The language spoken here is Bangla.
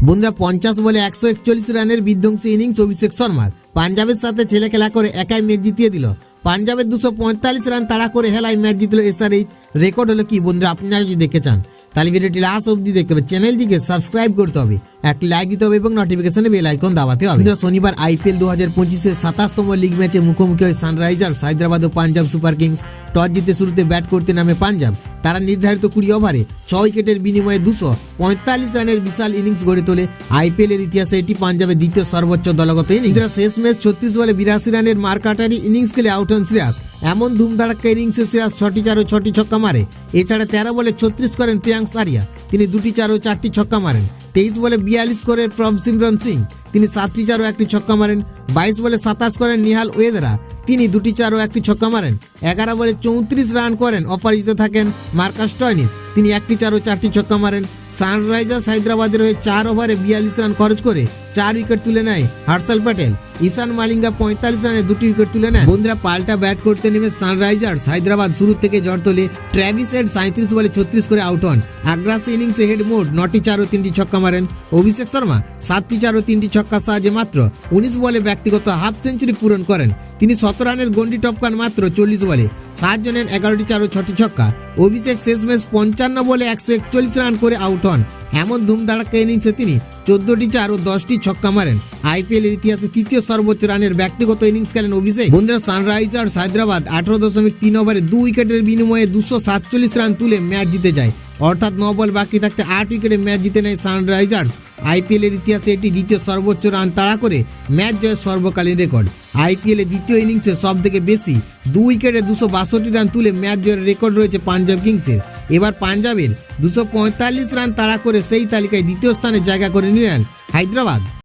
বন্ধুরা 50 বলে 141 রানের বিধ্বংসী ইনিংস অভিষেক শর্মার। পাঞ্জাবের সাথে ছেলে খেলা করে একাই ম্যাচ জিতিয়ে দিল। পাঞ্জাবের 245 রান তাড়া করে হেলায় ম্যাচ জিতল SRH। রেকর্ড হলো কি বন্ধুরা, আপনারা যদি দেখতে চান তাহলে ভিডিওটি লাস্ট অবধি দেখতে হবে। চ্যানেলটিকে সাবস্ক্রাইব করতে হবে, একটা লাইক দিতে হবে এবং নোটিফিকেশনে বেল আইকন দাবাতে হবে। শনিবার IPL 2025-এর 27তম লিগ ম্যাচে মুখোমুখি হয় সানরাইজার্স হায়দ্রাবাদ ও পাঞ্জাব সুপার কিংস। টস জিতে শুরুতে ব্যাট করতে নামে পাঞ্জাব। তারা নির্ধারিত 20 ওভারে 6 উইকেটের বিনিময়ে 245 রানের বিশাল ইনিংস গড়ে তোলে। IPL এর ইতিহাসে এটি পাঞ্জাবের দ্বিতীয় সর্বোচ্চ দলগত ইনিংস। শেষ ম্যাচ 36 বলে 82 রানের মারকাটারি ইনিংস খেলে আউট হন শ্রেয়াস। এমন ধুমধাড়াক্কা ইনিংসে শ্রেয়াস 6টি 4 ও 6টি ছক্কা মারে। এছাড়া 13 বলে 36 করেন প্রিয়াঙ্ক সারিয়া, তিনি 2টি 4 ও 4টি ছক্কা মারেন। 23 বলে 42 করেন প্রভসিমরন সিং, তিনি 7টি 4 ও 1টি ছক্কা মারেন। 22 বলে 27 করেন নিহাল ওয়েদরা, তিনি 2টি 4 ও 1টি ছক্কা মারেন। 11 বলে 34 রান করেন অপরাজিত থাকেন মার্কাস স্টয়নিস, তিনি 1টি 4 ও 4টি ছক্কা মারেন। সানরাইজার্স হায়দ্রাবাদের হয়ে 4 ওভারে 42 রান খরচ করে 4 উইকেট তুলে নেয় হর্ষল প্যাটেল। ঈশান মালিঙ্গা 45 রানে 2টি উইকেট তুলে নেয়। বন্ধুরা পাল্টা ব্যাট করতে নেমে সানরাইজার্স হায়দ্রাবাদ শুরু থেকে ঝড় তোলে। ট্র্যাভিস হেড 37 বলে 36 করে আউট হন। আগ্রাসী ইনিংসে হেড মোট 9টি 4 ও 3টি ছক্কা মারেন। অভিষেক শর্মা 7টি 4 ও 3টি ছক্কার সাহায্যে মাত্র 19 বলে ব্যক্তিগত হাফ সেঞ্চুরি পূরণ করেন। তিনি 17 রানের গন্ডি টপকান মাত্র 40 বলে। সাহায্য নেন 11টি 4 ও 6টি ছক্কা। অভিষেক শেষ ম্যাচ 55 বলে 141 রান করে আউট হন। এমন ধুমধাড়াক্কা ইনিংসে তিনি 14টি 4 ও 10টি ছক্কা মারেন। IPL এর ইতিহাসে তৃতীয় সর্বোচ্চ রানের ব্যক্তিগত ইনিংস খেলেন অভিষেক। বন্ধুরা সানরাইজার্স হায়দ্রাবাদ 18.3 ওভারে 2 উইকেটের বিনিময়ে 247 রান তুলে ম্যাচ জিতে যায়। অর্থাৎ 9 বল বাকি থাকতে 8 উইকেটে ম্যাচ জিতে নেয় সানরাইজার্স। IPL এর ইতিহাসে এটি দ্বিতীয় সর্বোচ্চ রান তাড়া করে ম্যাচ জয়ের সর্বকালীন রেকর্ড। IPL এর দ্বিতীয় ইনিংসে সব থেকে বেশি 2 উইকেটে 262 রান তুলে ম্যাচ জয়ের রেকর্ড রয়েছে পাঞ্জাব কিংসের। এবার পাঞ্জাবের 245 রান তাড়া করে সেই তালিকায় দ্বিতীয় স্থানে জায়গা করে নিলেন হায়দ্রাবাদ।